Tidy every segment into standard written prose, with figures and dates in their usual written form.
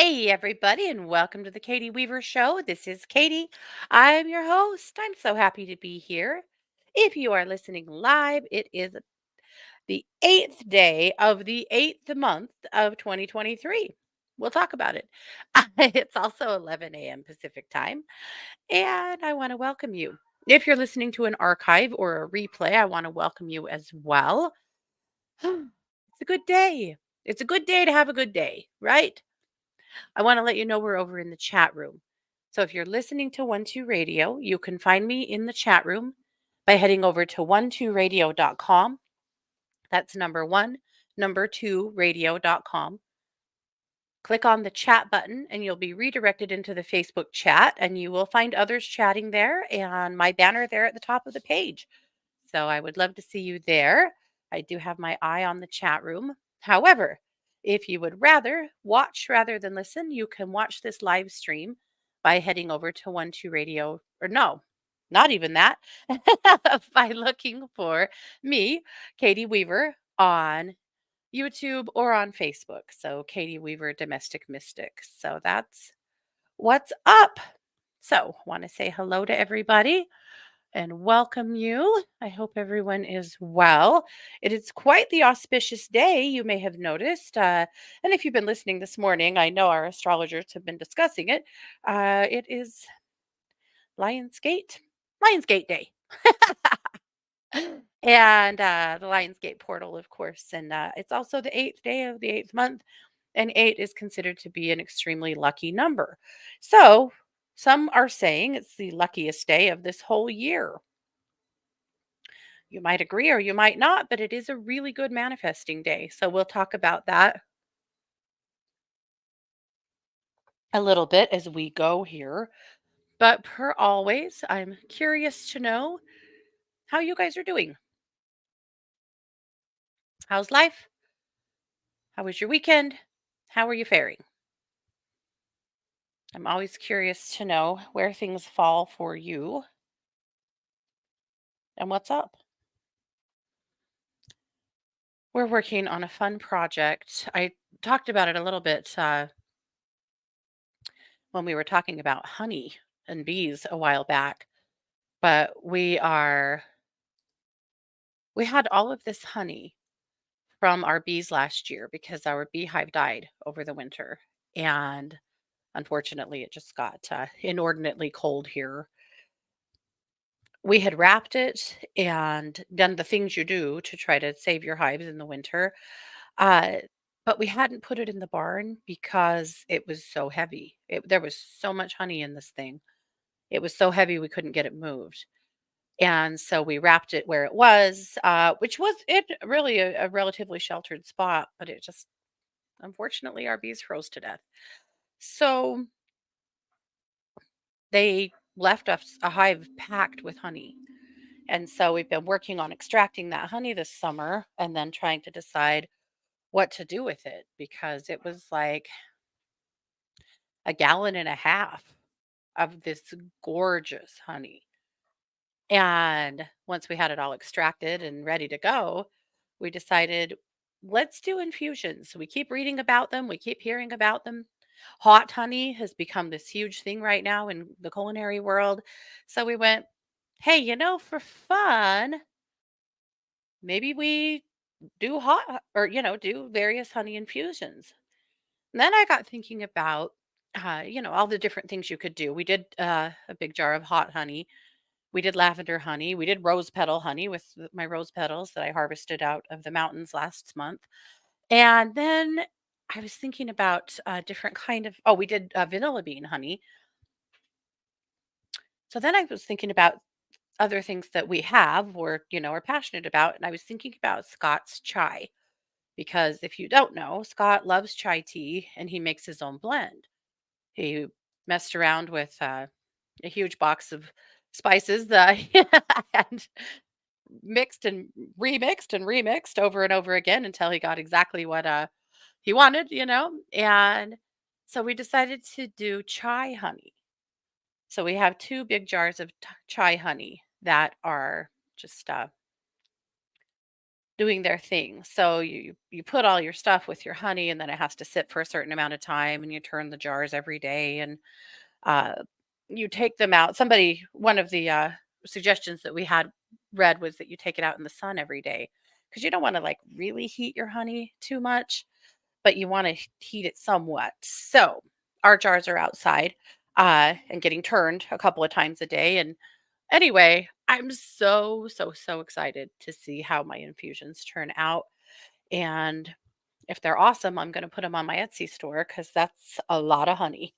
Hey, everybody, and welcome to the Katie Weaver Show. This is Katie. I'm your host. I'm so happy to be here. If you are listening live, it is the eighth day of the eighth month of 2023. We'll talk about it. It's also 11 a.m. Pacific time, and I want to welcome you. If you're listening to an archive or a replay, I want to welcome you as well. It's a good day. It's a good day to have a good day, right? I want to let you know we're over in the chat room. So if you're listening to 12 Radio, you can find me in the chat room by heading over to 12radio.com. That's number one, number two, radio.com. Click on the chat button and you'll be redirected into the Facebook chat and you will find others chatting there and my banner there at the top of the page. So I would love to see you there. I do have my eye on the chat room. However, if you would rather watch rather than listen, you can watch this live stream by heading over to 12 Radio, or no, not even that, by looking for me, Katie Weaver, on YouTube or on Facebook. So, Katie Weaver, Domestic Mystics. So, that's what's up. So, want to say hello to everybody and welcome you. I hope everyone is well. It is quite the auspicious day, you may have noticed. And if you've been listening this morning, I know our astrologers have been discussing it. It is Lionsgate, Lionsgate Day. And the Lionsgate portal, of course. And it's also the eighth day of the eighth month. And eight is considered to be an extremely lucky number. So some are saying it's the luckiest day of this whole year. You might agree or you might not, but it is a really good manifesting day. So we'll talk about that a little bit as we go here. But per always, I'm curious to know how you guys are doing. How's life? How was your weekend? How are you faring? I'm always curious to know where things fall for you and what's up. We're working on a fun project. I talked about it a little bit when we were talking about honey and bees a while back, but we had all of this honey from our bees last year because our beehive died over the winter. And unfortunately, it just got inordinately cold here. We had wrapped it and done the things you do to try to save your hives in the winter. Uh, but we hadn't put it in the barn because it was so heavy. There was so much honey in this thing. It was so heavy we couldn't get it moved. And so we wrapped it where it was, which was it really a relatively sheltered spot, but it just unfortunately our bees froze to death. So they left us a hive packed with honey. And so we've been working on extracting that honey this summer and then trying to decide what to do with it because it was like a gallon and a half of this gorgeous honey. And once we had it all extracted and ready to go, we decided let's do infusions. We keep reading about them, we keep hearing about them. Hot honey has become this huge thing right now in the culinary world. So we went, hey, for fun, maybe we do hot or, do various honey infusions. And then I got thinking about, all the different things you could do. We did a big jar of hot honey. We did lavender honey. We did rose petal honey with my rose petals that I harvested out of the mountains last month. And then I was thinking about different kind of, we did vanilla bean honey. So then I was thinking about other things that we have or, are passionate about. And I was thinking about Scott's chai because if you don't know, Scott loves chai tea and he makes his own blend. He messed around with a huge box of spices that and mixed and remixed over and over again until he got exactly what he wanted, And so we decided to do chai honey. So we have two big jars of chai honey that are just doing their thing. So you put all your stuff with your honey, and then it has to sit for a certain amount of time, and you turn the jars every day, and uh, you take them out. One of the suggestions that we had read was that you take it out in the sun every day because you don't want to like really heat your honey too much, but you want to heat it somewhat. So our jars are outside and getting turned a couple of times a day. And anyway, I'm so excited to see how my infusions turn out. And if they're awesome, I'm going to put them on my Etsy store because that's a lot of honey,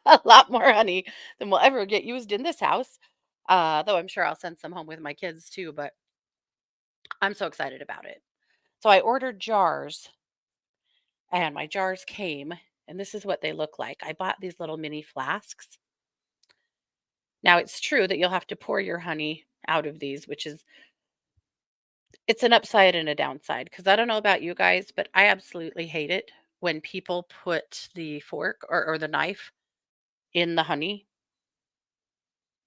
a lot more honey than will ever get used in this house. Though I'm sure I'll send some home with my kids too, but I'm so excited about it. So I ordered jars and my jars came, and this is what they look like. I bought these little mini flasks. Now it's true that you'll have to pour your honey out of these, which is it's an upside and a downside because I don't know about you guys, but I absolutely hate it when people put the fork or the knife in the honey.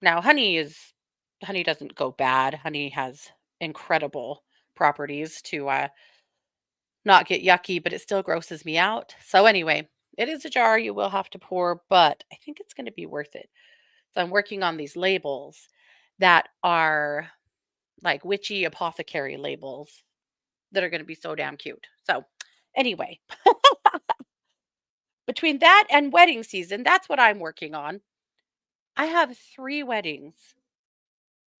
Now, honey doesn't go bad. Honey has incredible properties to not get yucky, but it still grosses me out. So anyway, it is a jar you will have to pour, but I think it's going to be worth it. So I'm working on these labels that are like witchy apothecary labels that are going to be so damn cute. So anyway, between that and wedding season, that's what I'm working on. I have 3 weddings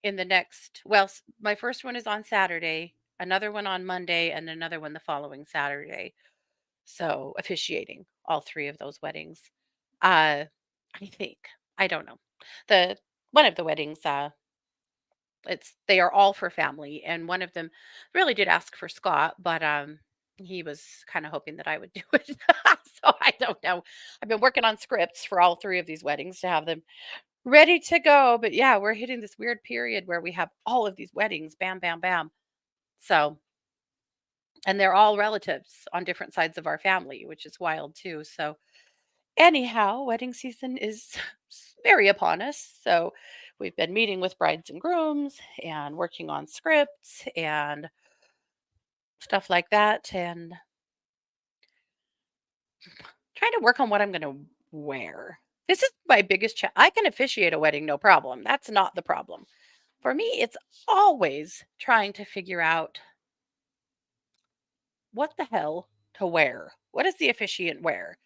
in the next my first one is on Saturday, another one on Monday, and another one the following Saturday. So, officiating all 3 of those weddings. Uh, I think. I don't know. The one of the weddings, they are all for family, and one of them really did ask for Scott, but, he was kinda hoping that I would do it. So, I don't know. I've been working on scripts for all 3 of these weddings to have them ready to go, but yeah, we're hitting this weird period where we have all of these weddings, bam, bam, bam. So, and they're all relatives on different sides of our family, which is wild too. So, anyhow, wedding season is very upon us. So, we've been meeting with brides and grooms and working on scripts and stuff like that, and trying to work on what I'm going to wear. This is my biggest I can officiate a wedding, no problem. That's not the problem. For me, it's always trying to figure out what the hell to wear. What does the officiant wear?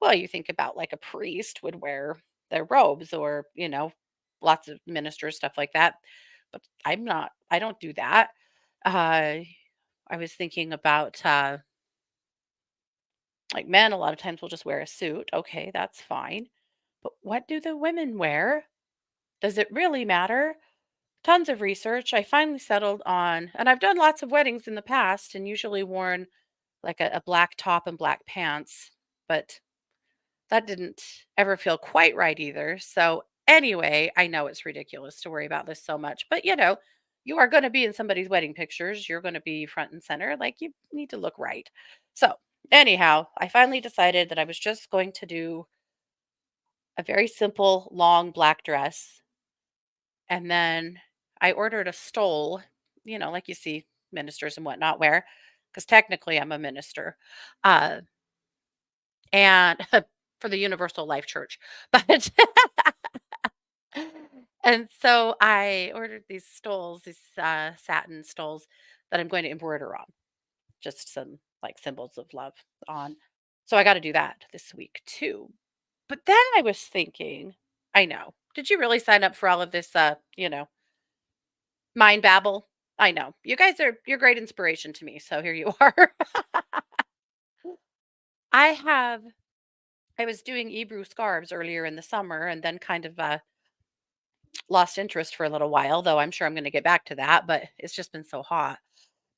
Well, you think about like a priest would wear their robes or, lots of ministers, stuff like that. But I don't do that. Uh, I was thinking about like men, a lot of times will just wear a suit. Okay, that's fine. But what do the women wear? Does it really matter? Tons of research. I finally settled on, and I've done lots of weddings in the past and usually worn like a black top and black pants, but that didn't ever feel quite right either. So, anyway, I know it's ridiculous to worry about this so much, but you are going to be in somebody's wedding pictures. You're going to be front and center. Like, you need to look right. So, anyhow, I finally decided that I was just going to do a very simple, long black dress. And then I ordered a stole, like you see ministers and whatnot wear, because technically I'm a minister. Uh, and for the Universal Life Church. But and so I ordered these stoles, these satin stoles that I'm going to embroider on, just some like symbols of love on. So I got to do that this week too. But then I was thinking, I know. Did you really sign up for all of this mind babble? I know. You're great inspiration to me. So here you are. I have I was doing Ebru scarves earlier in the summer and then kind of lost interest for a little while, though I'm sure I'm going to get back to that, but it's just been so hot.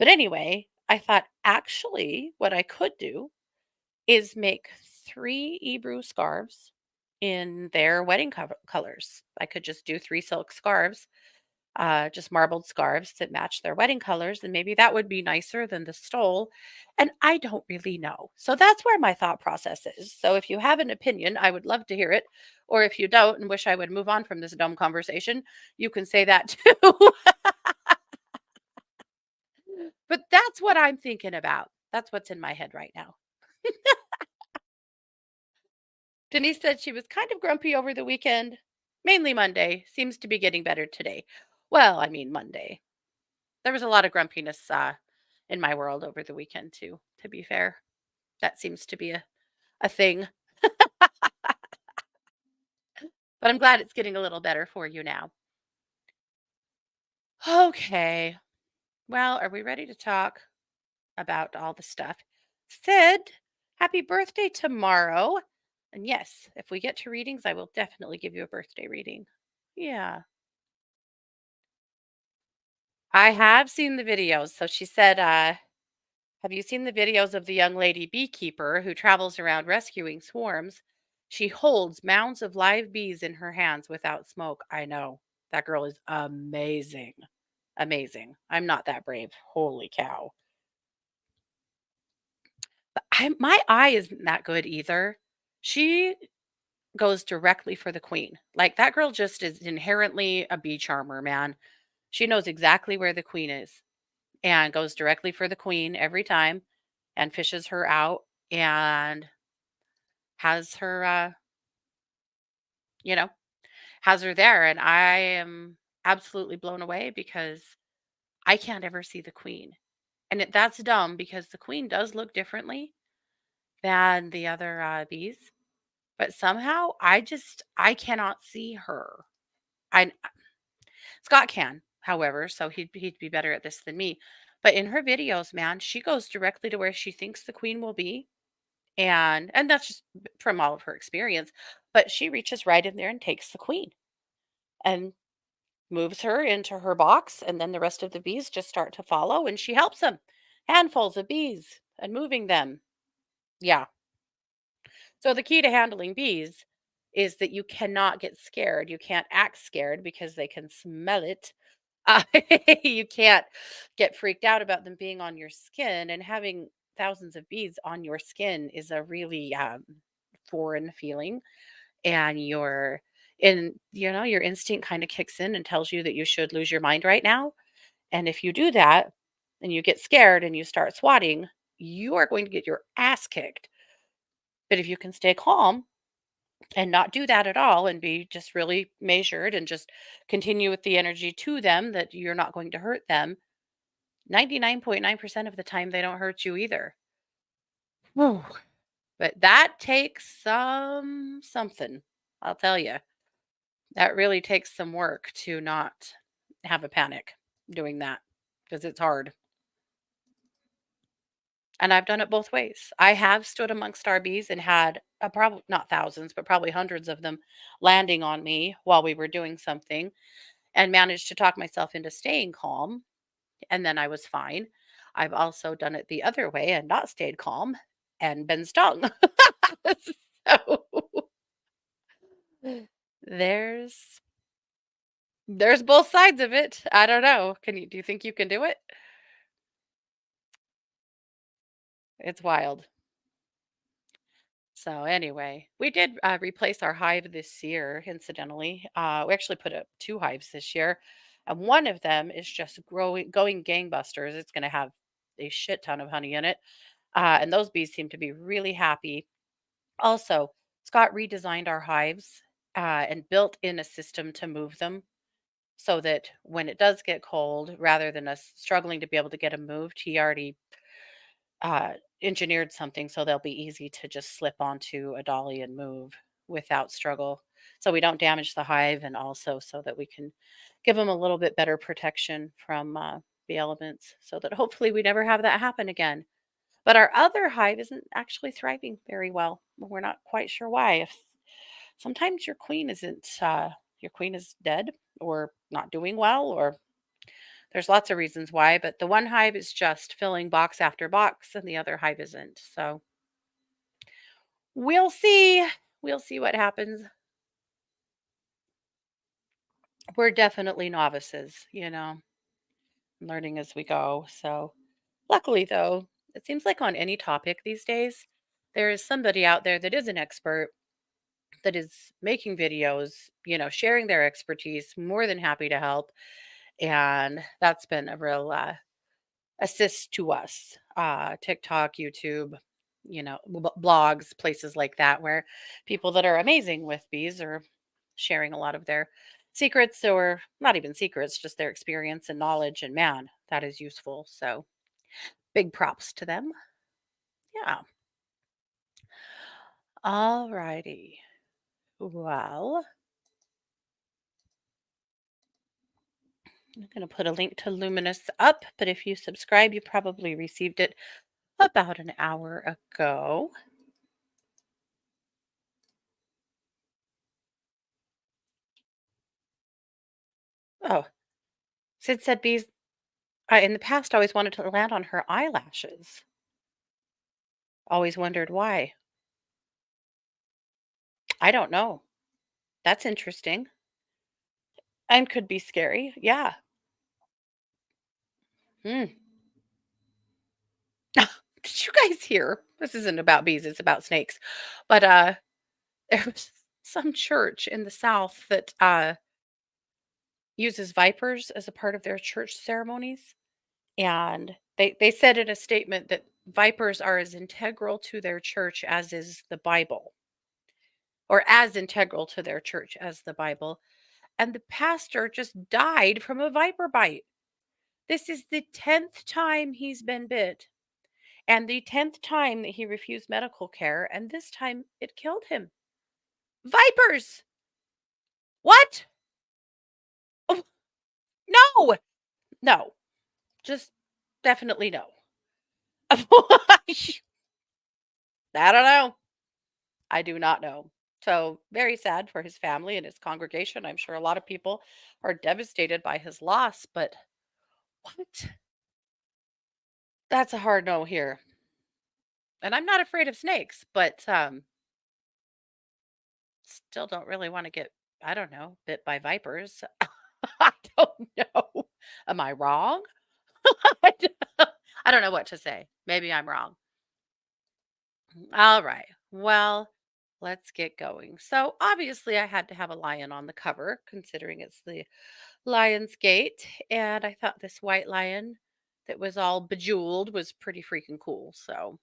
But anyway, I thought actually what I could do is make 3 Ebru scarves in their wedding colors. I could just do 3 silk scarves, just marbled scarves that match their wedding colors, and maybe that would be nicer than the stole. And I don't really know. So that's where my thought process is. So if you have an opinion, I would love to hear it. Or if you don't and wish I would move on from this dumb conversation, you can say that too. But that's what I'm thinking about. That's what's in my head right now. Denise said she was kind of grumpy over the weekend, mainly Monday. Seems to be getting better today. Well, I mean, Monday. There was a lot of grumpiness in my world over the weekend, too, to be fair. That seems to be a thing. But I'm glad it's getting a little better for you now. Okay. Well, are we ready to talk about all the stuff? Sid, happy birthday tomorrow. And yes, if we get to readings, I will definitely give you a birthday reading. Yeah. I have seen the videos. So she said, have you seen the videos of the young lady beekeeper who travels around rescuing swarms? She holds mounds of live bees in her hands without smoke. I know. That girl is amazing. Amazing. I'm not that brave. Holy cow. But my eye isn't that good either. She goes directly for the queen. Like that girl just is inherently a bee charmer, man. She knows exactly where the queen is and goes directly for the queen every time and fishes her out and has her you know, has her there and I am absolutely blown away because I can't ever see the queen. And that's dumb because the queen does look differently than the other bees, but somehow I cannot see her. I Scott can, however, so he'd be better at this than me. But in her videos, man, she goes directly to where she thinks the queen will be, and that's just from all of her experience. But she reaches right in there and takes the queen and moves her into her box, and then the rest of the bees just start to follow, and she helps them, handfuls of bees, and moving them. Yeah. So the key to handling bees is that you cannot get scared. You can't act scared because they can smell it. Uh, you can't get freaked out about them being on your skin, and having thousands of beads on your skin is a really foreign feeling. And your instinct kind of kicks in and tells you that you should lose your mind right now. And if you do that and you get scared and you start swatting, you are going to get your ass kicked. But if you can stay calm and not do that at all and be just really measured and just continue with the energy to them that you're not going to hurt them, 99.9% of the time they don't hurt you either. Whew. But that takes something. I'll tell you. That really takes some work to not have a panic doing that because it's hard. And I've done it both ways. I have stood amongst our bees and had probably not thousands, but probably hundreds of them landing on me while we were doing something and managed to talk myself into staying calm. And then I was fine. I've also done it the other way and not stayed calm and been stung. So there's there's both sides of it. I don't know. Do you think you can do it? It's wild. So anyway, we did replace our hive this year, incidentally. We actually put up two hives this year, and one of them is just going gangbusters. It's going to have a shit ton of honey in it, and those bees seem to be really happy. Also, Scott redesigned our hives and built in a system to move them so that when it does get cold, rather than us struggling to be able to get them moved, he already uh, engineered something so they'll be easy to just slip onto a dolly and move without struggle. So we don't damage the hive, and also so that we can give them a little bit better protection from the elements so that hopefully we never have that happen again. But our other hive isn't actually thriving very well. We're not quite sure why. If sometimes your queen is dead or not doing well, or there's lots of reasons why, but the one hive is just filling box after box and the other hive isn't. So we'll see. We'll see what happens. We're definitely novices, learning as we go. So luckily, though, it seems like on any topic these days, there is somebody out there that is an expert that is making videos, sharing their expertise, more than happy to help. And that's been a real assist to us. TikTok, YouTube, blogs, places like that, where people that are amazing with bees are sharing a lot of their secrets, or not even secrets, just their experience and knowledge. And man, that is useful. So big props to them. Yeah. All righty. Well, I'm going to put a link to Luminous up, but if you subscribe, you probably received it about an hour ago. Oh, Sid said bees in the past always wanted to land on her eyelashes. Always wondered why. I don't know. That's interesting and could be scary. Yeah. Hmm. Did you guys hear? This isn't about bees, it's about snakes. But there was some church in the South that uses vipers as a part of their church ceremonies. And they said in a statement that vipers are as integral to their church as is the Bible, or as integral to their church as the Bible. And the pastor just died from a viper bite. This is the 10th time he's been bit, and the 10th time that he refused medical care, and this time it killed him. Vipers! What? Oh, no! No. Just definitely no. I don't know. I do not know. So, very sad for his family and his congregation. I'm sure a lot of people are devastated by his loss, but what? That's a hard no here. And I'm not afraid of snakes, but still don't really want to get, I don't know, bit by vipers. I don't know. Am I wrong? I don't know what to say. Maybe I'm wrong. All right. Well, let's get going. So, obviously, I had to have a lion on the cover, considering it's the Lion's Gate. And I thought this white lion that was all bejeweled was pretty freaking cool. So,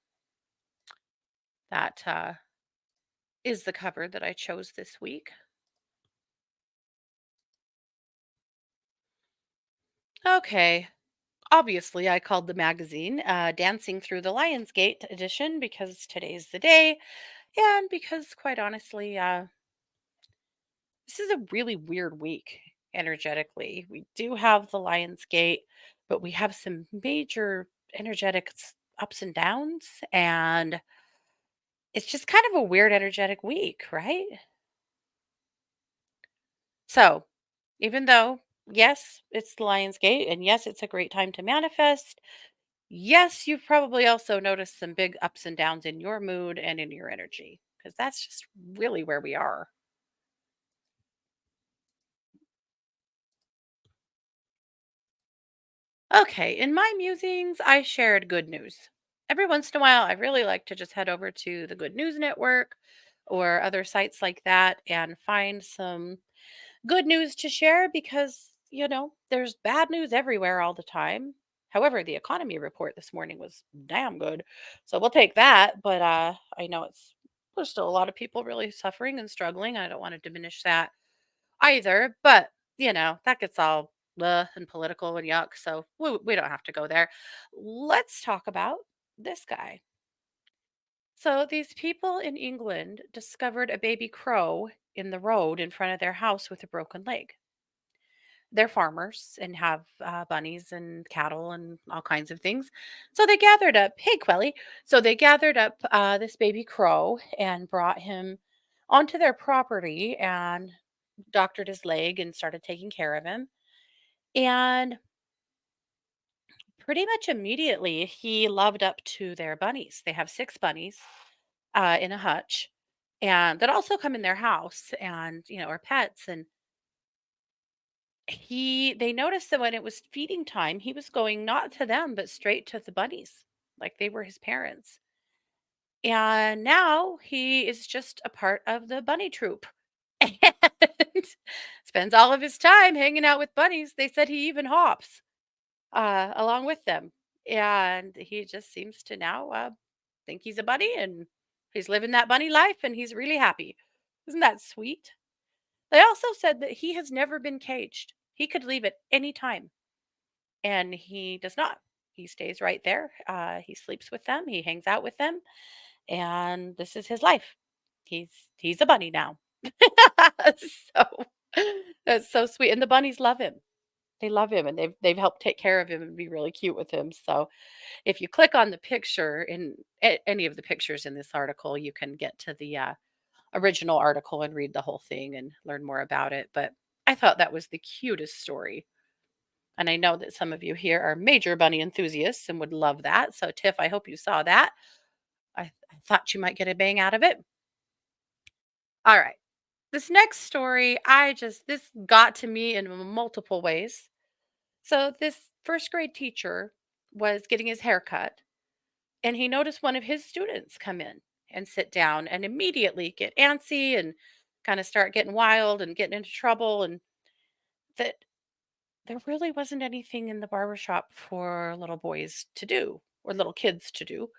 that is the cover that I chose this week. Okay. Obviously, I called the magazine Dancing Through the Lion's Gate edition because today's the day. And because, quite honestly, this is a really weird week energetically. We do have the Lion's Gate, but we have some major energetic ups and downs. And it's just kind of a weird energetic week, right? So, even though, yes, it's the Lion's Gate, and yes, it's a great time to manifest. Yes, you've probably also noticed some big ups and downs in your mood and in your energy, because that's just really where we are. Okay, in my musings, I shared good news. Every once in a while, I really like to just head over to the Good News Network or other sites like that and find some good news to share because, there's bad news everywhere all the time. However, the economy report this morning was damn good. So we'll take that, but I know there's still a lot of people really suffering and struggling. I don't want to diminish that either, but that gets all and political and yuck. So we don't have to go there. Let's talk about this guy. So these people in England discovered a baby crow in the road in front of their house with a broken leg. They're farmers and have bunnies and cattle and all kinds of things. So they gathered up, hey, Quelly. So they gathered up this baby crow and brought him onto their property and doctored his leg and started taking care of him. And pretty much immediately, he loved up to their bunnies. They have 6 bunnies in a hutch and that also come in their house and, are pets. And they noticed that when it was feeding time, he was going not to them, but straight to the bunnies, like they were his parents. And now he is just a part of the bunny troop and spends all of his time hanging out with bunnies. They said he even hops along with them. And he just seems to now think he's a bunny and he's living that bunny life and he's really happy. Isn't that sweet? They also said that he has never been caged. He could leave at any time, and he does not. He stays right there. He sleeps with them. He hangs out with them, and this is his life. He's he's a bunny now. So that's so sweet, and the bunnies love him. They love him, and they've helped take care of him and be really cute with him. So if you click on the picture in any of the pictures in this article, you can get to the original article and read the whole thing and learn more about it. But I thought that was the cutest story. And I know that some of you here are major bunny enthusiasts and would love that. So, Tiff, I hope you saw that. I thought you might get a bang out of it. All right. This next story, this got to me in multiple ways. So, this first grade teacher was getting his hair cut, and he noticed one of his students come in and sit down and immediately get antsy and kind of start getting wild and getting into trouble. And that there really wasn't anything in the barbershop for little boys to do or little kids to do.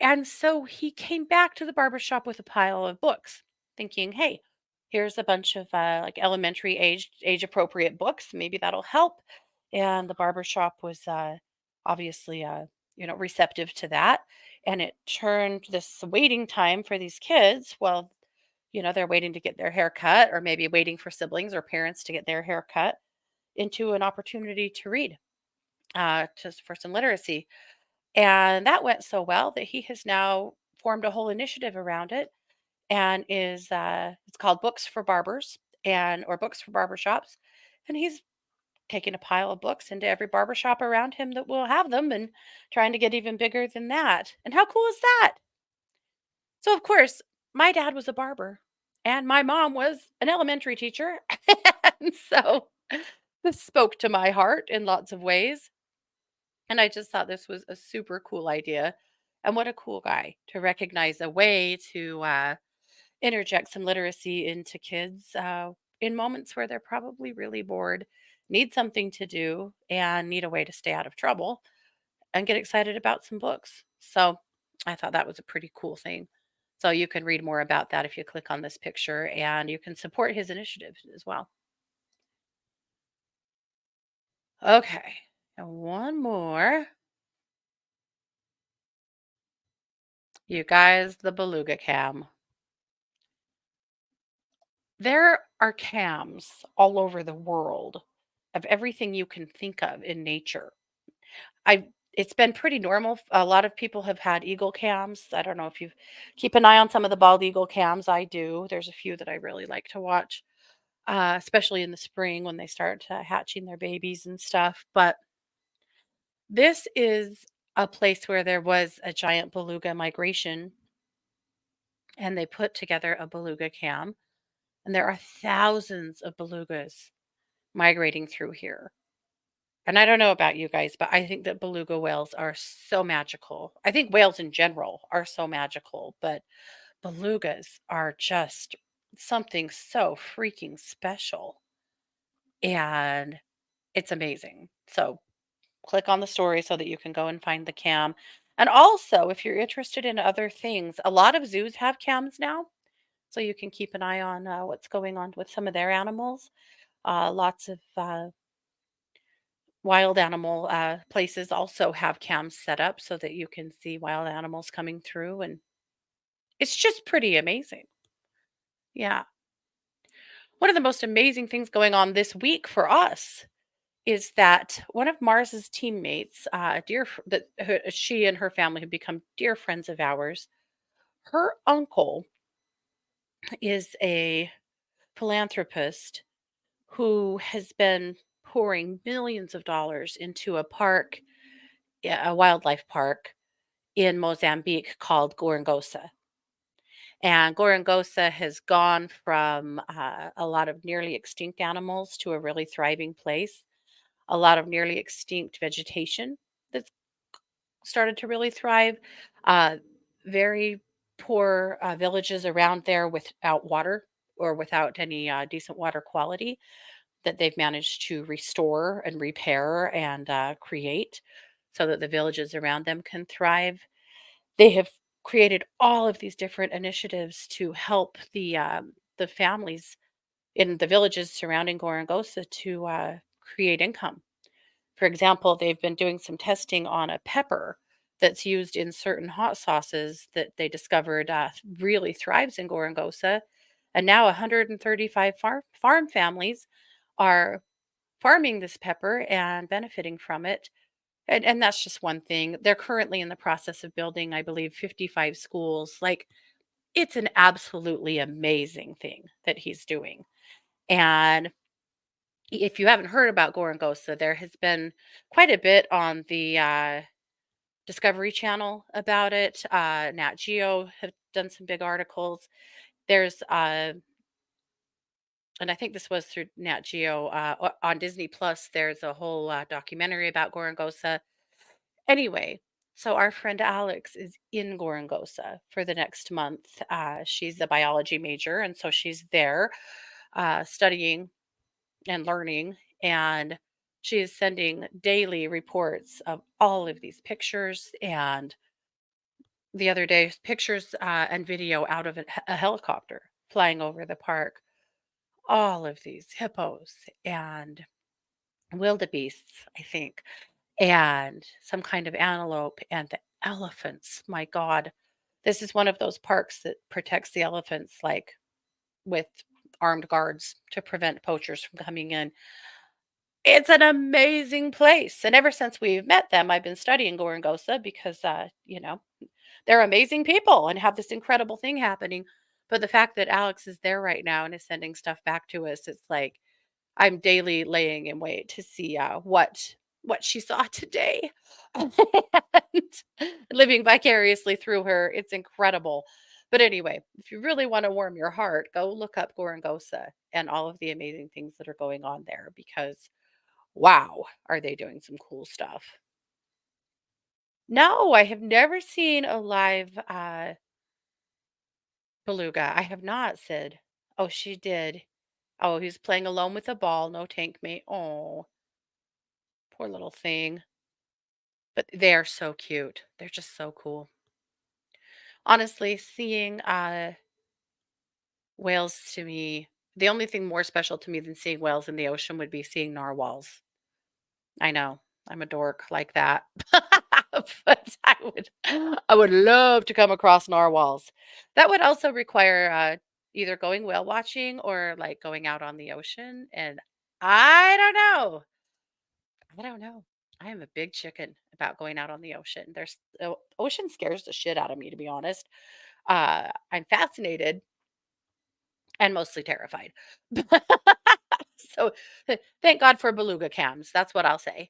And so he came back to the barbershop with a pile of books, thinking, hey, here's a bunch of like elementary age appropriate books. Maybe that'll help. And the barbershop was obviously receptive to that. And it turned this waiting time for these kids. Well, they're waiting to get their hair cut, or maybe waiting for siblings or parents to get their hair cut, into an opportunity to read, just for some literacy. And that went so well that he has now formed a whole initiative around it, and is it's called Books for Barbers, and or Books for Barbershops. And he's taking a pile of books into every barbershop around him that will have them, and trying to get even bigger than that. And how cool is that? So of course, my dad was a barber and my mom was an elementary teacher. And so this spoke to my heart in lots of ways. And I just thought this was a super cool idea. And what a cool guy to recognize a way to interject some literacy into kids in moments where they're probably really bored, need something to do, and need a way to stay out of trouble and get excited about some books. So I thought that was a pretty cool thing. So you can read more about that if you click on this picture, and you can support his initiative as well. Okay. And one more. You guys, the beluga cam. There are cams all over the world of everything you can think of in nature. I It's been pretty normal. A lot of people have had eagle cams. I don't know if you keep an eye on some of the bald eagle cams. I do. There's a few that I really like to watch, especially in the spring when they start hatching their babies and stuff. But this is a place where there was a giant beluga migration, and they put together a beluga cam, and there are thousands of belugas migrating through here. And I don't know about you guys, but I think that beluga whales are so magical. I think whales in general are so magical, but belugas are just something so freaking special. And it's amazing. So click on the story so that you can go and find the cam. And also, if you're interested in other things, a lot of zoos have cams now. So you can keep an eye on what's going on with some of their animals. Lots of wild animal places also have cams set up so that you can see wild animals coming through. And it's just pretty amazing. Yeah. One of the most amazing things going on this week for us is that one of Mars's teammates, she and her family have become dear friends of ours. Her uncle is a philanthropist who has been pouring millions of dollars into a park, yeah, a wildlife park in Mozambique called Gorongosa. And Gorongosa has gone from a lot of nearly extinct animals to a really thriving place, a lot of nearly extinct vegetation that's started to really thrive, uh, very poor villages around there without water or without any decent water quality that they've managed to restore and repair and create. so that the villages around them can thrive. They have created all of these different initiatives to help the families in the villages surrounding Gorongosa to create income. For example, they've been doing some testing on a pepper that's used in certain hot sauces that they discovered really thrives in Gorongosa. And now 135 farm families are farming this pepper and benefiting from it. And that's just one thing. They're currently in the process of building, I believe, 55 schools. Like, it's an absolutely amazing thing that he's doing. And if you haven't heard about Gorongosa, there has been quite a bit on the Discovery Channel about it. Nat Geo have done some big articles. There's, and I think this was through Nat Geo, on Disney Plus, there's a whole documentary about Gorongosa. Anyway, so our friend Alex is in Gorongosa for the next month. She's a biology major, and so she's there studying and learning. And she is sending daily reports of all of these pictures. And the other day, pictures and video out of a helicopter flying over the park. All of these hippos and wildebeests, I think, and some kind of antelope and the elephants. My God, this is one of those parks that protects the elephants, like with armed guards to prevent poachers from coming in. It's an amazing place. And ever since we've met them, I've been studying Gorongosa because, they're amazing people and have this incredible thing happening. But the fact that Alex is there right now and is sending stuff back to us, it's like I'm daily laying in wait to see what she saw today, and living vicariously through her. It's incredible. But anyway, if you really want to warm your heart, go look up Gorongosa and all of the amazing things that are going on there because wow, are they doing some cool stuff. No, I have never seen a live beluga. I have not, Sid. Oh, she did. Oh, he's playing alone with a ball, no tank mate. Oh, poor little thing. But they are so cute. They're just so cool. Honestly, seeing whales to me, the only thing more special to me than seeing whales in the ocean would be seeing narwhals. I know. I'm a dork like that. But I would love to come across narwhals. That would also require either going whale watching or like going out on the ocean. And I don't know. I don't know. I am a big chicken about going out on the ocean. The ocean scares the shit out of me, to be honest. I'm fascinated and mostly terrified. So thank God for beluga cams. That's what I'll say.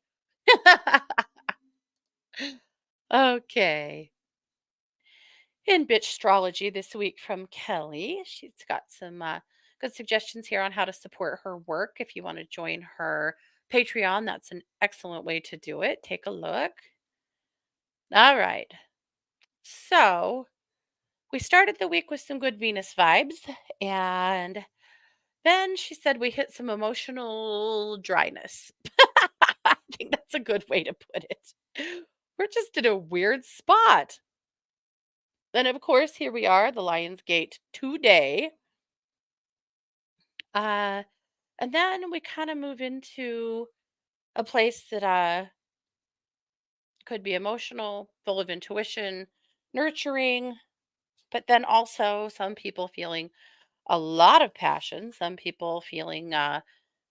Okay. In bitch astrology this week from Kelly. She's got some good suggestions here on how to support her work. If you want to join her Patreon, that's an excellent way to do it. Take a look. All right. So we started the week with some good Venus vibes. And then she said we hit some emotional dryness. I think that's a good way to put it. We're just in a weird spot. Then, of course, here we are, the Lion's Gate today. Uh, and then we kind of move into a place that could be emotional, full of intuition, nurturing, but then also some people feeling a lot of passion, some people feeling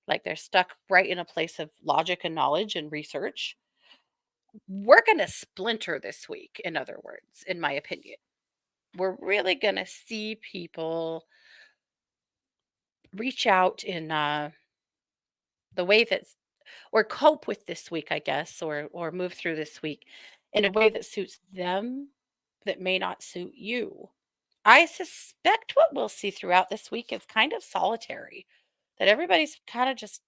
like they're stuck right in a place of logic and knowledge and research. We're going to splinter this week, in other words, in my opinion. We're really going to see people reach out in the way that's or cope with this week, I guess, or move through this week in a way that suits them that may not suit you. I suspect what we'll see throughout this week is kind of solitary, that everybody's kind of just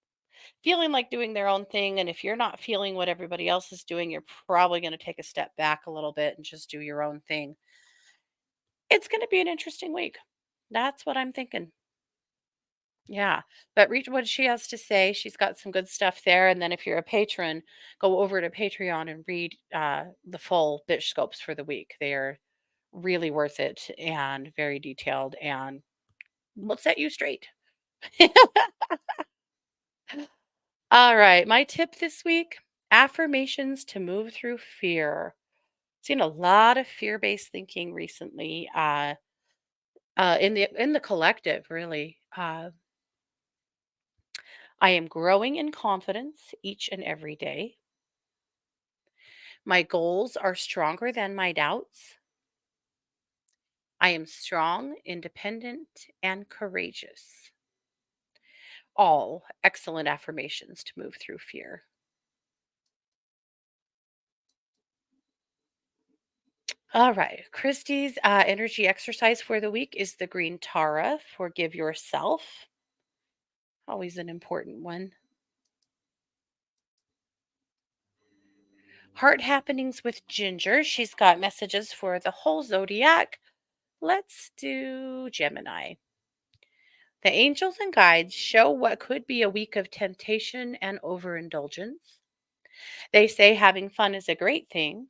feeling like doing their own thing. And if you're not feeling what everybody else is doing, you're probably going to take a step back a little bit and just do your own thing. It's going to be an interesting week. That's what I'm thinking. Yeah, but read what she has to say. She's got some good stuff there, and then if you're a patron, go over to Patreon and read, the full dish scopes for the week. They are really worth it and very detailed and will set you straight. Alright, my tip this week, affirmations to move through fear. Seen a lot of fear-based thinking recently, in the collective, really. I am growing in confidence each and every day. My goals are stronger than my doubts. I am strong, independent, and courageous. All excellent affirmations to move through fear. All right. Christie's energy exercise for the week is the green Tara. Forgive yourself. Always an important one. Heart happenings with Ginger. She's got messages for the whole zodiac. Let's do Gemini. The angels and guides show what could be a week of temptation and overindulgence. They say having fun is a great thing,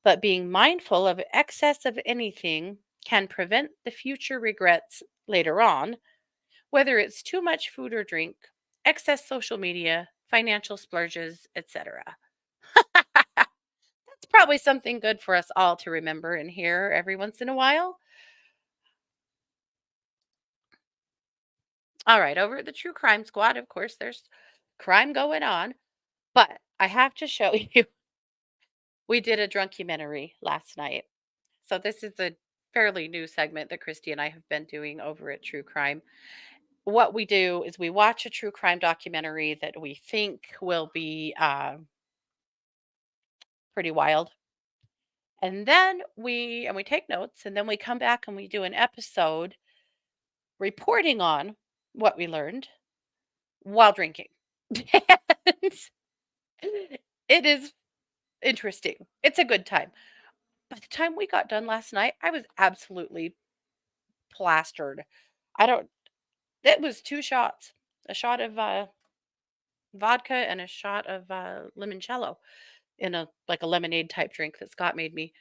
but being mindful of excess of anything can prevent the future regrets later on, whether it's too much food or drink, excess social media, financial splurges, etc. It's probably something good for us all to remember and hear every once in a while. All right, over at the True Crime Squad, of course, there's crime going on, but I have to show you, we did a drunkumentary last night. So this is a fairly new segment that Christy and I have been doing over at True Crime. What we do is we watch a true crime documentary that we think will be pretty wild. And we take notes, and then we come back and we do an episode reporting on what we learned while drinking. And it is interesting. It's a good time. By the time we got done last night, I was absolutely plastered. I don't It was 2 shots. A shot of, vodka and a shot of, limoncello in a like, a lemonade type drink that Scott made me.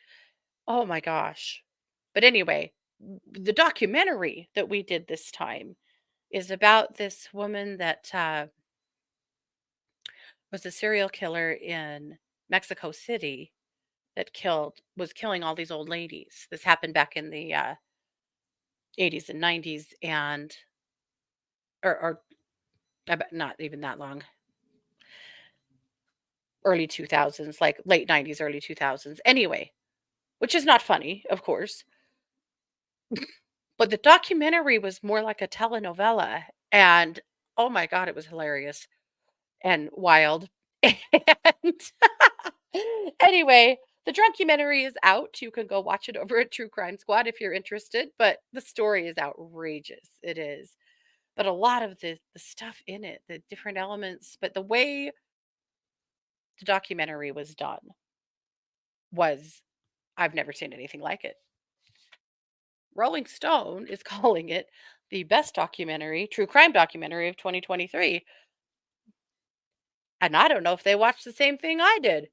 Oh my gosh. But anyway, the documentary that we did this time is about this woman that, was a serial killer in Mexico City that killed was killing all these old ladies. This happened back in the, 80s and 90s and or I bet not even that long, early 2000s, like late 90s, early 2000s. Anyway, which is not funny, of course, but the documentary was more like a telenovela, and oh my god, it was hilarious and wild. And anyway, the documentary is out. You can go watch it over at True Crime Squad if you're interested, but the story is outrageous. It is. But a lot of the stuff in it, the different elements, but the way the documentary was done was I've never seen anything like it. Rolling Stone is calling it the best documentary, true crime documentary of 2023. And I don't know if they watched the same thing I did.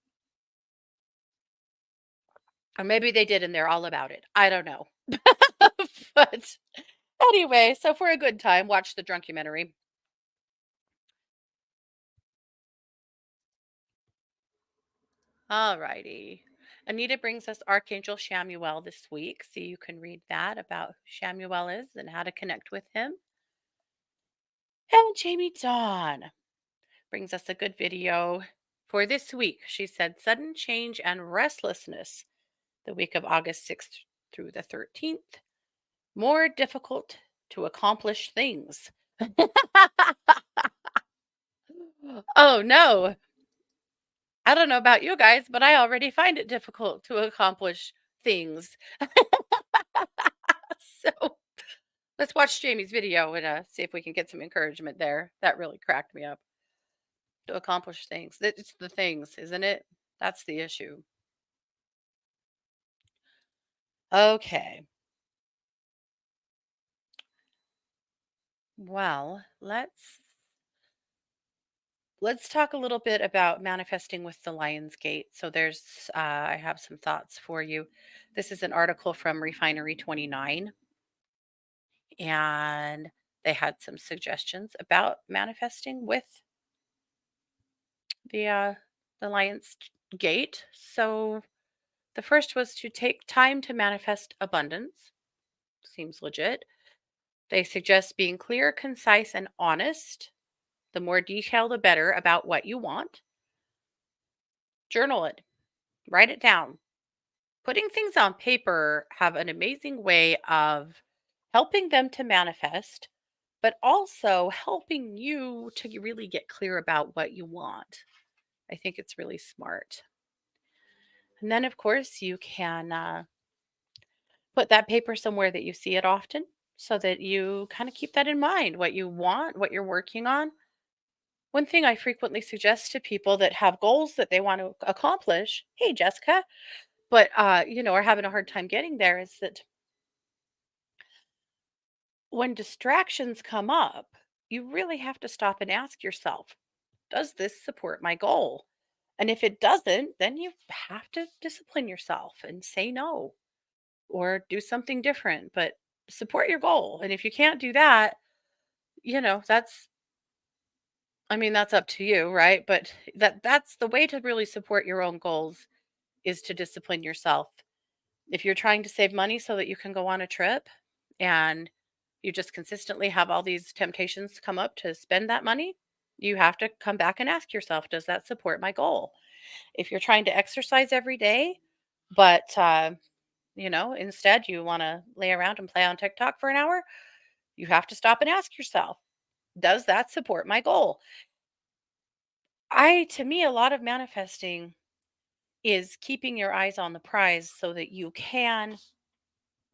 Or maybe they did and they're all about it. I don't know. But anyway, so for a good time, watch the drunkumentary. All righty. Anita brings us Archangel Shamuel this week, so you can read that about who Shamuel is and how to connect with him. And Jamie Dawn brings us a good video for this week. She said sudden change and restlessness the week of August 6th through the 13th. More difficult to accomplish things. Oh no. I don't know about you guys, but I already find it difficult to accomplish things. So let's watch Jamie's video and see if we can get some encouragement there. That really cracked me up. To accomplish things. It's the things, isn't it? That's the issue. Okay. Well, let's talk a little bit about manifesting with the Lion's Gate. So I have some thoughts for you. This is an article from Refinery 29, and they had some suggestions about manifesting with the uh, the Lion's Gate. So the first was to take time to manifest abundance. Seems legit. They suggest being clear, concise, and honest. The more detail, the better about what you want. Journal it, write it down. Putting things on paper have an amazing way of helping them to manifest, but also helping you to really get clear about what you want. I think it's really smart. And then, of course, you can put that paper somewhere that you see it often so that you kind of keep that in mind what you want, what you're working on. One thing I frequently suggest to people that have goals that they want to accomplish, hey, Jessica, but are having a hard time getting there is that when distractions come up, you really have to stop and ask yourself, does this support my goal? And if it doesn't, then you have to discipline yourself and say no or do something different, but support your goal. And if you can't do that, that's I mean that's up to you, right? But that's the way to really support your own goals is to discipline yourself. If you're trying to save money so that you can go on a trip and you just consistently have all these temptations come up to spend that money, you have to come back and ask yourself, does that support my goal? If you're trying to exercise every day, but instead you want to lay around and play on TikTok for an hour, you have to stop and ask yourself, does that support my goal? To me, a lot of manifesting is keeping your eyes on the prize so that you can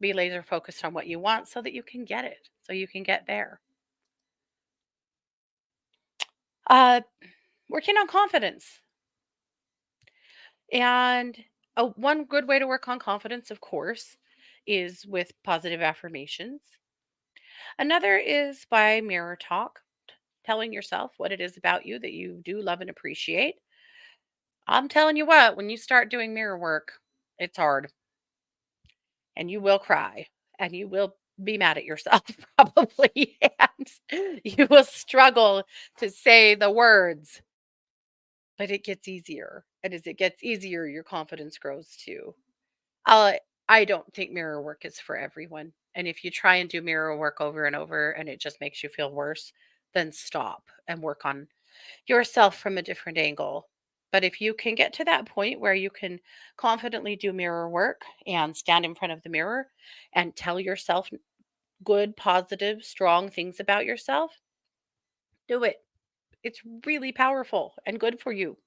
be laser focused on what you want so that you can get it, so you can get there. Uh, Working on confidence. And one good way to work on confidence, of course, is with positive affirmations. Another is by mirror talk, telling yourself what it is about you that you do love and appreciate. I'm telling you what, when you start doing mirror work, it's hard and you will cry and you will be mad at yourself probably and you will struggle to say the words, but it gets easier. And as it gets easier, your confidence grows too. Uh, I don't think mirror work is for everyone. And if you try and do mirror work over and over and it just makes you feel worse, then stop and work on yourself from a different angle. But if you can get to that point where you can confidently do mirror work and stand in front of the mirror and tell yourself good, positive, strong things about yourself, do it. It's really powerful and good for you.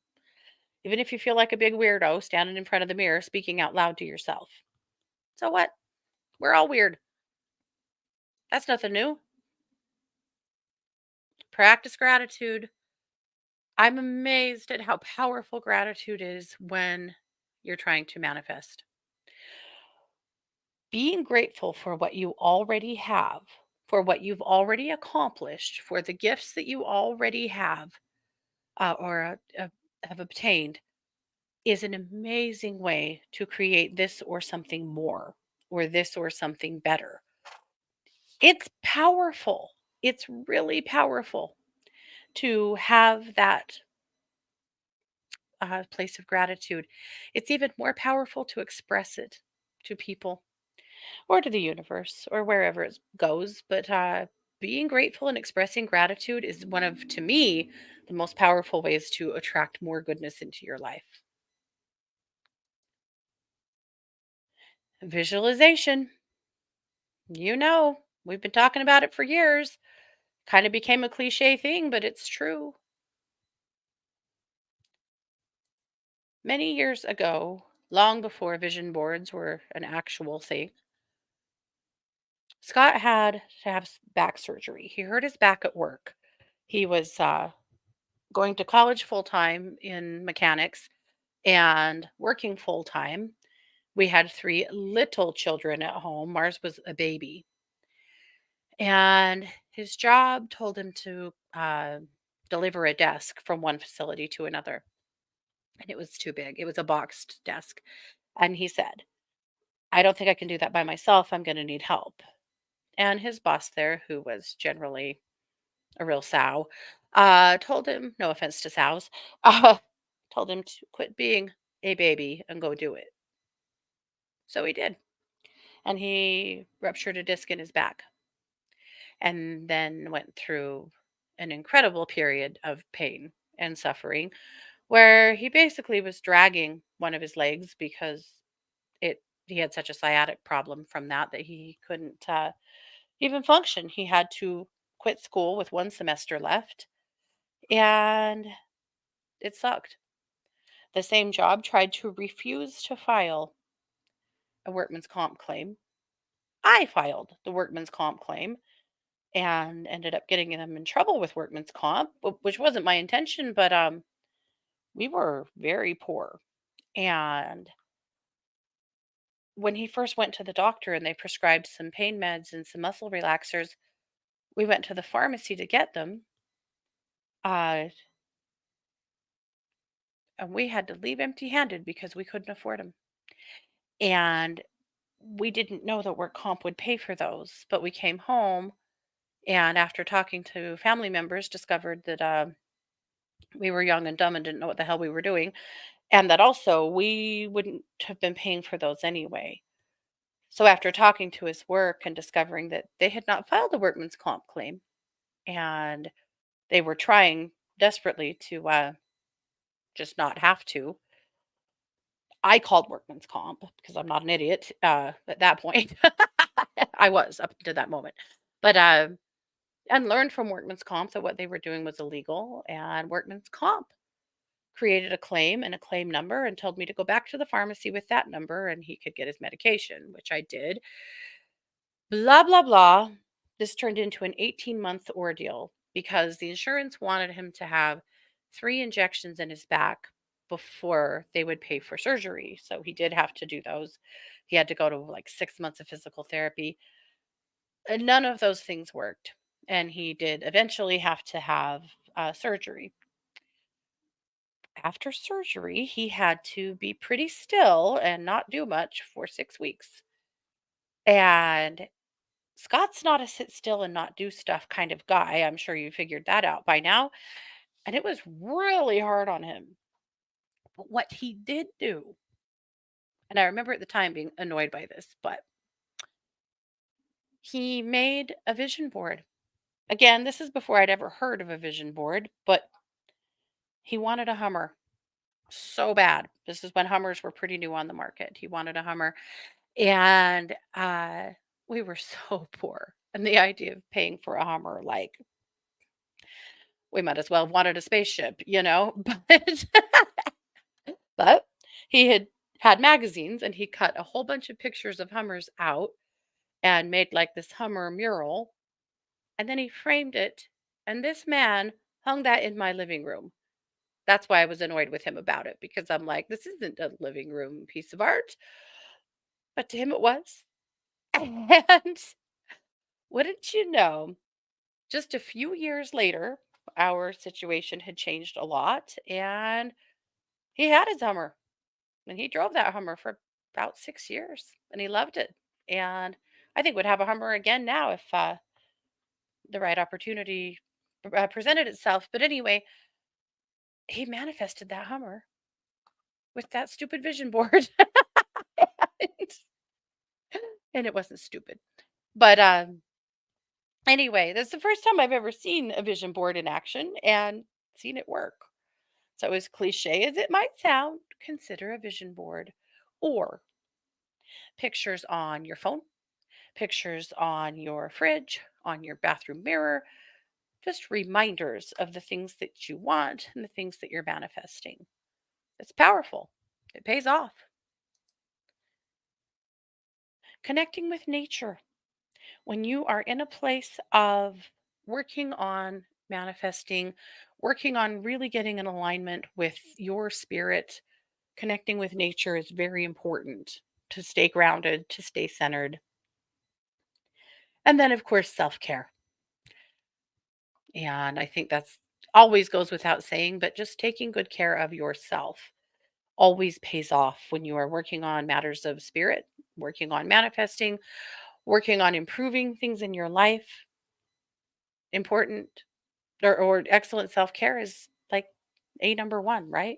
Even if you feel like a big weirdo standing in front of the mirror speaking out loud to yourself. So what? We're all weird. That's nothing new. Practice gratitude. I'm amazed at how powerful gratitude is when you're trying to manifest. Being grateful for what you already have, for what you've already accomplished, for the gifts that you already have or have obtained is an amazing way to create this or something more or this or something better. It's powerful. It's really powerful to have that place of gratitude. It's even more powerful to express it to people or to the universe or wherever it goes. But being grateful and expressing gratitude is one of, to me, the most powerful ways to attract more goodness into your life. Visualization. We've been talking about it for years. Kind of became a cliche thing, but it's true. Many years ago, long before vision boards were an actual thing, Scott had to have back surgery. He hurt his back at work. He was going to college full time in mechanics and working full time. We had three little children at home. Mars was a baby. And His job told him to deliver a desk from one facility to another, and it was too big. It was a boxed desk. And he said, I don't think I can do that by myself. I'm going to need help. And his boss there, who was generally a real sow, told him, no offense to sows, uh, told him to quit being a baby and go do it. So he did. And he ruptured a disc in his back and then went through an incredible period of pain and suffering where he basically was dragging one of his legs because he had such a sciatic problem from that he couldn't even function. He had to quit school with one semester left, and it sucked. The same job tried to refuse to file a workman's comp claim. I filed the workman's comp claim and ended up getting them in trouble with workman's comp, which wasn't my intention, but we were very poor. And when he first went to the doctor and they prescribed some pain meds and some muscle relaxers, we went to the pharmacy to get them. Uh, and we had to leave empty handed because we couldn't afford them. And we didn't know that work comp would pay for those, but we came home and after talking to family members, discovered that we were young and dumb and didn't know what the hell we were doing, and that also we wouldn't have been paying for those anyway. So after talking to his work and discovering that they had not filed a workman's comp claim and they were trying desperately to just not have to, I called workman's comp because I'm not an idiot at that point. I was up to that moment. But and learned from workman's comp that what they were doing was illegal, and workman's comp created a claim and a claim number and told me to go back to the pharmacy with that number and he could get his medication, which I did. Blah, blah, blah. This turned into an 18-month ordeal because the insurance wanted him to have 3 injections in his back before they would pay for surgery. So he did have to do those. He had to go to like 6 months of physical therapy. And none of those things worked. And he did eventually have to have surgery. After surgery, he had to be pretty still and not do much for 6 weeks. And Scott's not a sit still and not do stuff kind of guy. I'm sure you figured that out by now. And it was really hard on him. But what he did do, and I remember at the time being annoyed by this, but he made a vision board. Again, this is before I'd ever heard of a vision board, but he wanted a Hummer so bad. This is when Hummers were pretty new on the market. He wanted a Hummer. And we were so poor. And the idea of paying for a Hummer, like, we might as well have wanted a spaceship, you know? But he had magazines and he cut a whole bunch of pictures of Hummers out and made like this Hummer mural. And then he framed it. And this man hung that in my living room. That's why I was annoyed with him about it because I'm like, this isn't a living room piece of art. But to him, it was. And wouldn't you know, just a few years later, our situation had changed a lot, and he had his Hummer, and he drove that Hummer for about 6 years, and he loved it, and I think would have a Hummer again now if, the right opportunity, presented itself, but anyway, he manifested that Hummer with that stupid vision board, and and it wasn't stupid, but, anyway, that's the first time I've ever seen a vision board in action and seen it work. So, as cliche as it might sound, consider a vision board or pictures on your phone, pictures on your fridge, on your bathroom mirror, just reminders of the things that you want and the things that you're manifesting. It's powerful, it pays off. Connecting with nature. When you are in a place of working on manifesting, working on really getting in alignment with your spirit, connecting with nature is very important to stay grounded, to stay centered. And then, of course, self care. And I think that's always goes without saying, but just taking good care of yourself always pays off when you are working on matters of spirit, working on manifesting, working on improving things in your life. Important or excellent self-care is like a number one, right?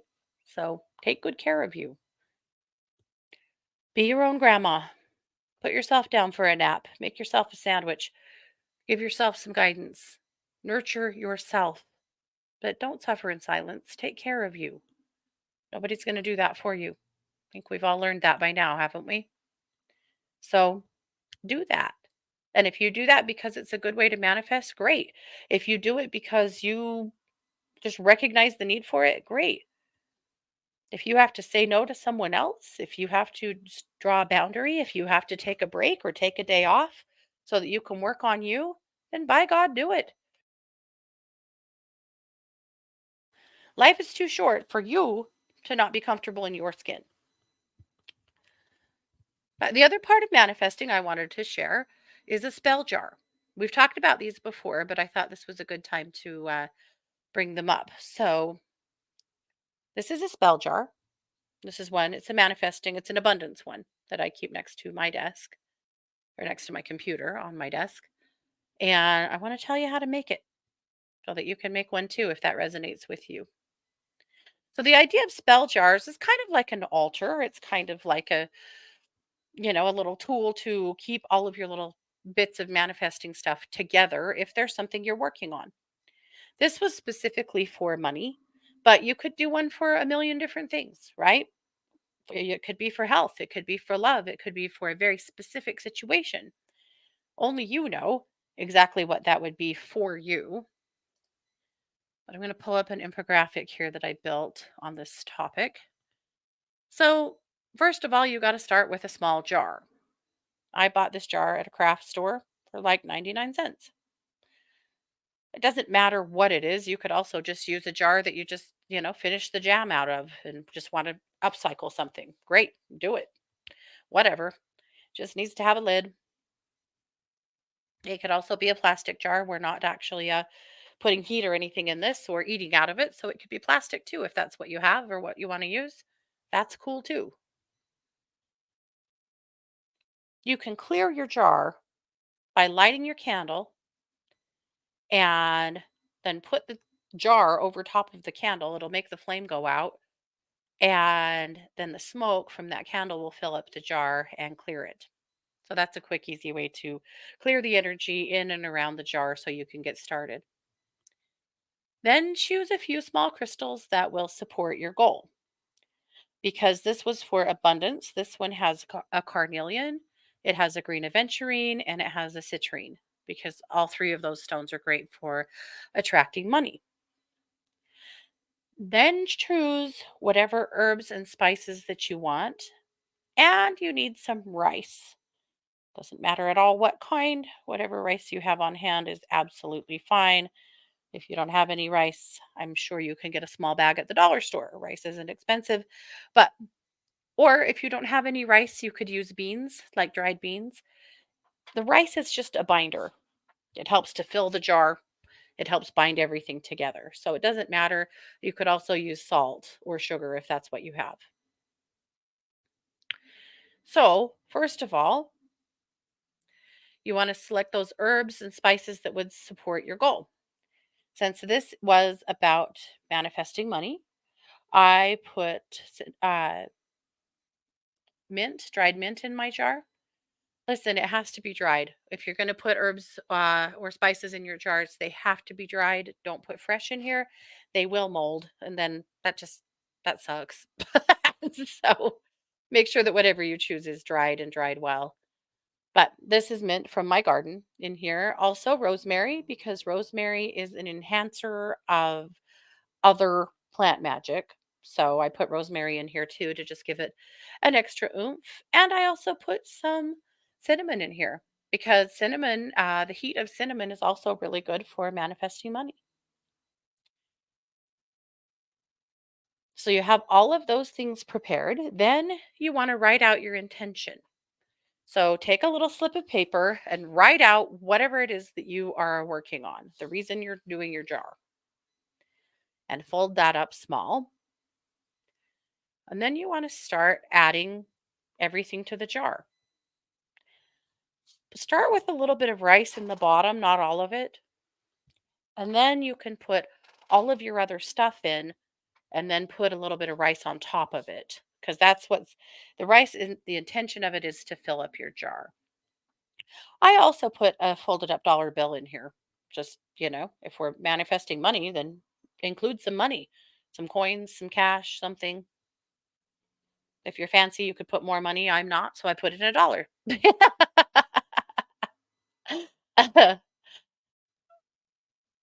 So take good care of you. Be your own grandma. Put yourself down for a nap. Make yourself a sandwich. Give yourself some guidance. Nurture yourself, but don't suffer in silence. Take care of you. Nobody's going to do that for you. I think we've all learned that by now, haven't we? So do that. And if you do that because it's a good way to manifest, great. If you do it because you just recognize the need for it, great. If you have to say no to someone else, if you have to draw a boundary, if you have to take a break or take a day off so that you can work on you, then by God, do it. Life is too short for you to not be comfortable in your skin. The other part of manifesting I wanted to share is a spell jar. We've talked about these before, but I thought this was a good time to bring them up. So, this is a spell jar. This is one, it's a manifesting, it's an abundance one that I keep next to my desk or next to my computer on my desk. And I want to tell you how to make it so that you can make one too if that resonates with you. So the idea of spell jars is kind of like an altar. It's kind of like a little tool to keep all of your little bits of manifesting stuff together if there's something you're working on. This was specifically for money, but you could do one for a million different things, right? It could be for health, it could be for love, it could be for a very specific situation. Only you know exactly what that would be for you. But I'm going to pull up an infographic here that I built on this topic. So, first of all, you got to start with a small jar. I bought this jar at a craft store for like 99 cents. It doesn't matter what it is. You could also just use a jar that you just, finish the jam out of and just want to upcycle something. Great, do it. Whatever. Just needs to have a lid. It could also be a plastic jar. We're not actually putting heat or anything in this or eating out of it. So it could be plastic too, if that's what you have or what you want to use. That's cool too. You can clear your jar by lighting your candle and then put the jar over top of the candle. It'll make the flame go out. And then the smoke from that candle will fill up the jar and clear it. So that's a quick, easy way to clear the energy in and around the jar so you can get started. Then choose a few small crystals that will support your goal. Because this was for abundance, this one has a carnelian, it has a green aventurine, and it has a citrine because all three of those stones are great for attracting money. Then choose whatever herbs and spices that you want, and you need some rice. Doesn't matter at all what kind, whatever rice you have on hand is absolutely fine. If you don't have any rice, I'm sure you can get a small bag at the dollar store. Rice isn't expensive, but or if you don't have any rice, you could use beans, like dried beans. The rice is just a binder. It helps to fill the jar. It helps bind everything together. So it doesn't matter. You could also use salt or sugar if that's what you have. So, first of all, you want to select those herbs and spices that would support your goal. Since this was about manifesting money, I put dried mint in my jar. Listen, it has to be dried. If you're going to put herbs or spices in your jars, they have to be dried. Don't put fresh in here. They will mold. And then that sucks. So make sure that whatever you choose is dried and dried well. But this is mint from my garden in here. Also, rosemary, because rosemary is an enhancer of other plant magic. So I put rosemary in here too to just give it an extra oomph. And I also put some cinnamon in here because cinnamon, the heat of cinnamon is also really good for manifesting money. So you have all of those things prepared. Then you want to write out your intention. So take a little slip of paper and write out whatever it is that you are working on, the reason you're doing your jar, and fold that up small. And then you want to start adding everything to the jar. Start with a little bit of rice in the bottom, not all of it. And then you can put all of your other stuff in and then put a little bit of rice on top of it. Because that's what's the rice is the intention of it is to fill up your jar. I also put a folded up dollar bill in here. Just, if we're manifesting money, then include some money, some coins, some cash, something. If you're fancy, you could put more money. I'm not, so I put in a dollar.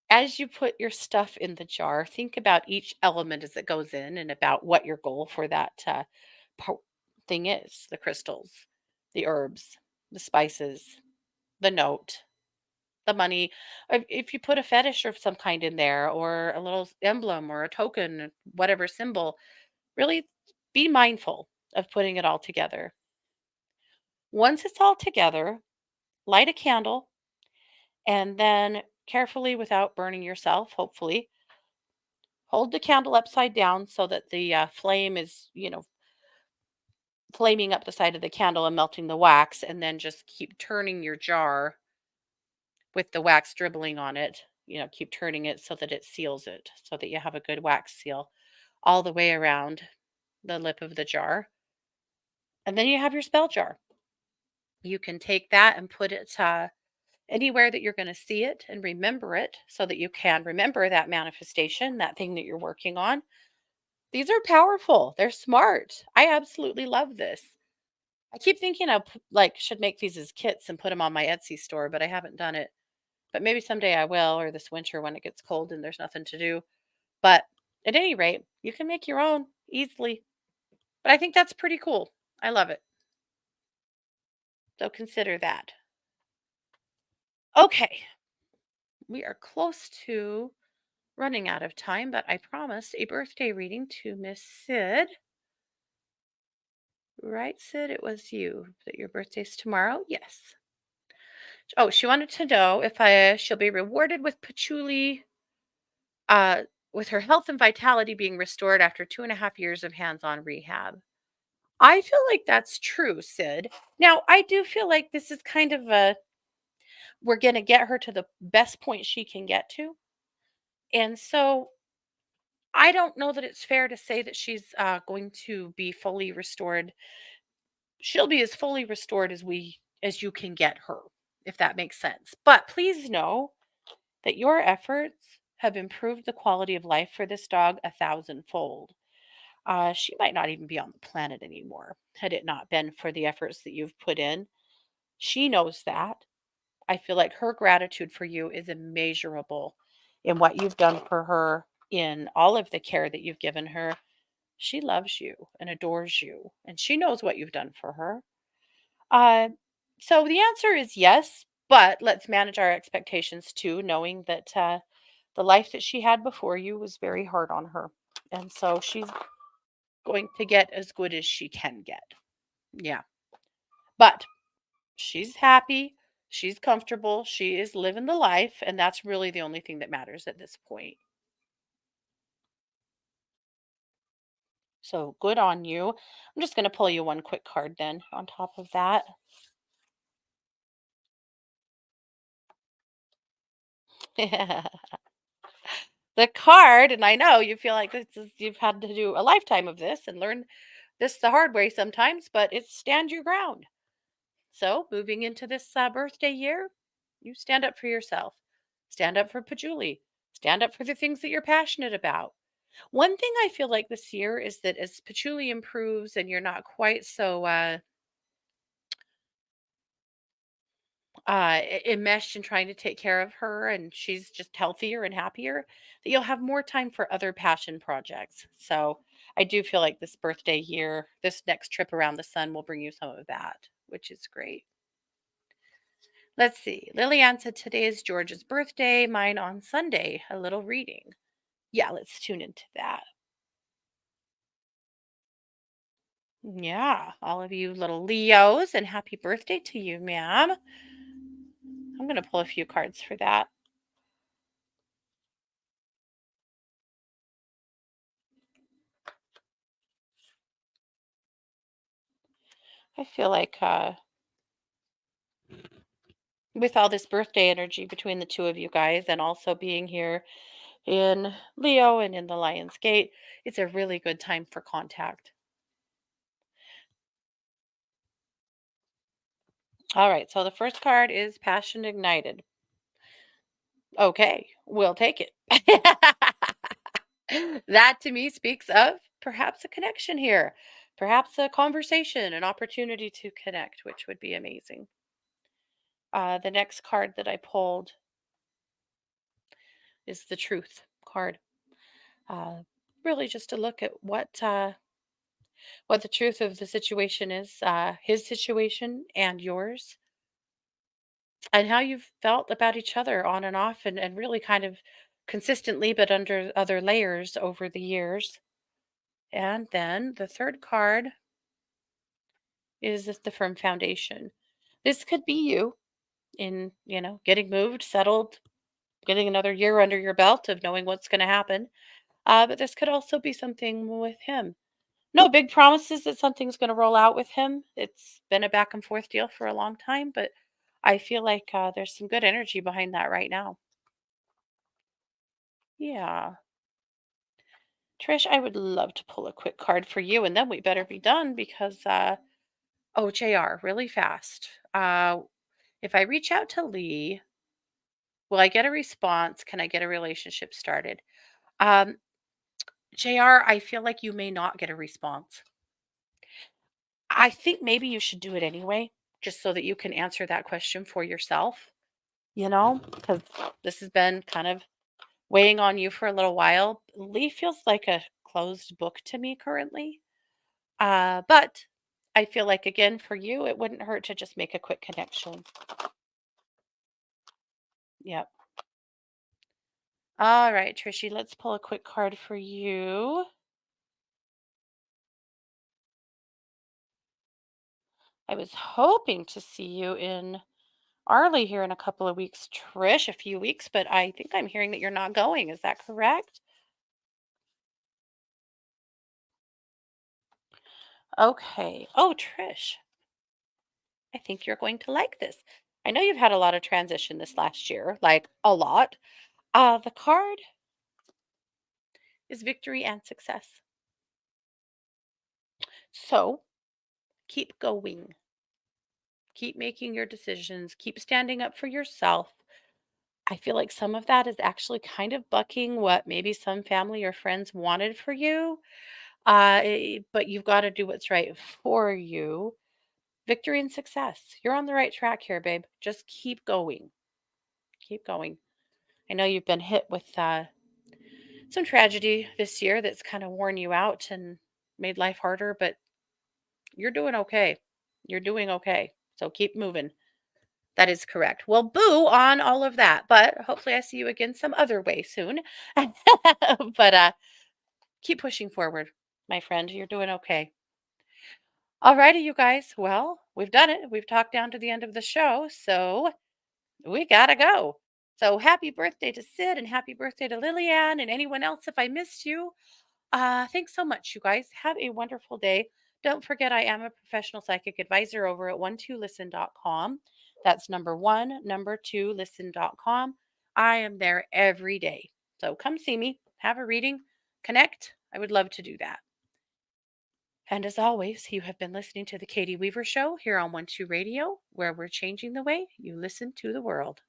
As you put your stuff in the jar, think about each element as it goes in and about what your goal for that po- thing is: the crystals, the herbs, the spices, the note, the money. If you put a fetish of some kind in there, or a little emblem or a token, whatever symbol, really be mindful of putting it all together. Once it's all together, light a candle and then carefully, without burning yourself, hopefully, hold the candle upside down so that the flame is, flaming up the side of the candle and melting the wax. And then just keep turning your jar with the wax dribbling on it. Keep turning it so that it seals it, so that you have a good wax seal all the way around the lip of the jar. And then you have your spell jar. You can take that and put it anywhere that you're going to see it and remember it, so that you can remember that manifestation, that thing that you're working on. These are powerful. They're smart. I absolutely love this. I keep thinking should make these as kits and put them on my Etsy store, but I haven't done it. But maybe someday I will, or this winter when it gets cold and there's nothing to do. But at any rate, you can make your own easily. But I think that's pretty cool. I love it. So consider that. Okay, we are close to running out of time, but I promised a birthday reading to Miss Sid. Right, Sid? It was you that your birthday's tomorrow? Yes. Oh, she wanted to know if she'll be rewarded with patchouli, uh, with her health and vitality being restored after 2.5 years of hands-on rehab. I feel like that's true, Sid. Now, I do feel like this is kind of we're going to get her to the best point she can get to. And so I don't know that it's fair to say that she's going to be fully restored. She'll be as fully restored as you can get her, if that makes sense. But please know that your efforts have improved the quality of life for this dog 1,000-fold. She might not even be on the planet anymore had it not been for the efforts that you've put in. She knows that. I feel like her gratitude for you is immeasurable in what you've done for her, in all of the care that you've given her. She loves you and adores you, and she knows what you've done for her. Uh, so the answer is yes, but let's manage our expectations too, knowing that the life that she had before you was very hard on her. And so she's going to get as good as she can get. Yeah. But she's happy. She's comfortable. She is living the life. And that's really the only thing that matters at this point. So good on you. I'm just going to pull you one quick card then on top of that. The card, and I know you feel like you've had to do a lifetime of this and learn this the hard way sometimes, but it's stand your ground. So moving into this birthday year, you stand up for yourself, stand up for patchouli, stand up for the things that you're passionate about. One thing I feel like this year is that as patchouli improves and you're not quite so enmeshed in trying to take care of her, and she's just healthier and happier, that you'll have more time for other passion projects. So I do feel like this birthday year, this next trip around the sun will bring you some of that, which is great. Let's see. Lillian said today is George's birthday, mine on Sunday. A little reading. Yeah, let's tune into that. Yeah, all of you little Leos, and happy birthday to you, ma'am. I'm going to pull a few cards for that. I feel like with all this birthday energy between the two of you guys, and also being here in Leo and in the Lion's Gate, it's a really good time for contact. All right, so the first card is Passion Ignited. Okay, we'll take it. That to me speaks of perhaps a connection here, perhaps a conversation, an opportunity to connect, which would be amazing. The next card that I pulled is the Truth card. Uh, Really, just to look at what the truth of the situation is, his situation and yours, and how you've felt about each other on and off, and really kind of consistently, but under other layers over the years. And then the third card is the firm foundation. This could be you in, getting moved, settled, getting another year under your belt of knowing what's going to happen. But this could also be something with him. No big promises that something's going to roll out with him. It's been a back and forth deal for a long time, but I feel like there's some good energy behind that right now. Yeah. Trish, I would love to pull a quick card for you, and then we better be done because, oh, JR, really fast. If I reach out to Lee, will I get a response? Can I get a relationship started? Um, JR, I feel like you may not get a response. I think maybe you should do it anyway, just so that you can answer that question for yourself, because this has been kind of weighing on you for a little while. Lee feels like a closed book to me currently. But I feel like, again, for you, it wouldn't hurt to just make a quick connection. Yep. All right, Trishy, let's pull a quick card for you. I was hoping to see you in Arlie here in a couple of weeks, Trish, a few weeks, but I think I'm hearing that you're not going. Is that correct? Okay. Oh, Trish, I think you're going to like this. I know you've had a lot of transition this last year, like a lot. The card is victory and success. So keep going, keep making your decisions, keep standing up for yourself. I feel like some of that is actually kind of bucking what maybe some family or friends wanted for you. But you've got to do what's right for you. Victory and success. You're on the right track here, babe. Just keep going. Keep going. I know you've been hit with some tragedy this year that's kind of worn you out and made life harder, but you're doing okay. You're doing okay. So keep moving. That is correct. Well, boo on all of that, but hopefully I see you again some other way soon. But keep pushing forward, my friend. You're doing okay. All righty, you guys. Well, we've done it. We've talked down to the end of the show, so we gotta go. So happy birthday to Sid and happy birthday to Lillian and anyone else if I missed you. Thanks so much, you guys. Have a wonderful day. Don't forget, I am a professional psychic advisor over at 12listen.com. That's number 2 listen.com. I am there every day. So come see me, have a reading, connect. I would love to do that. And as always, you have been listening to The Katie Weaver Show here on 12 Radio, where we're changing the way you listen to the world.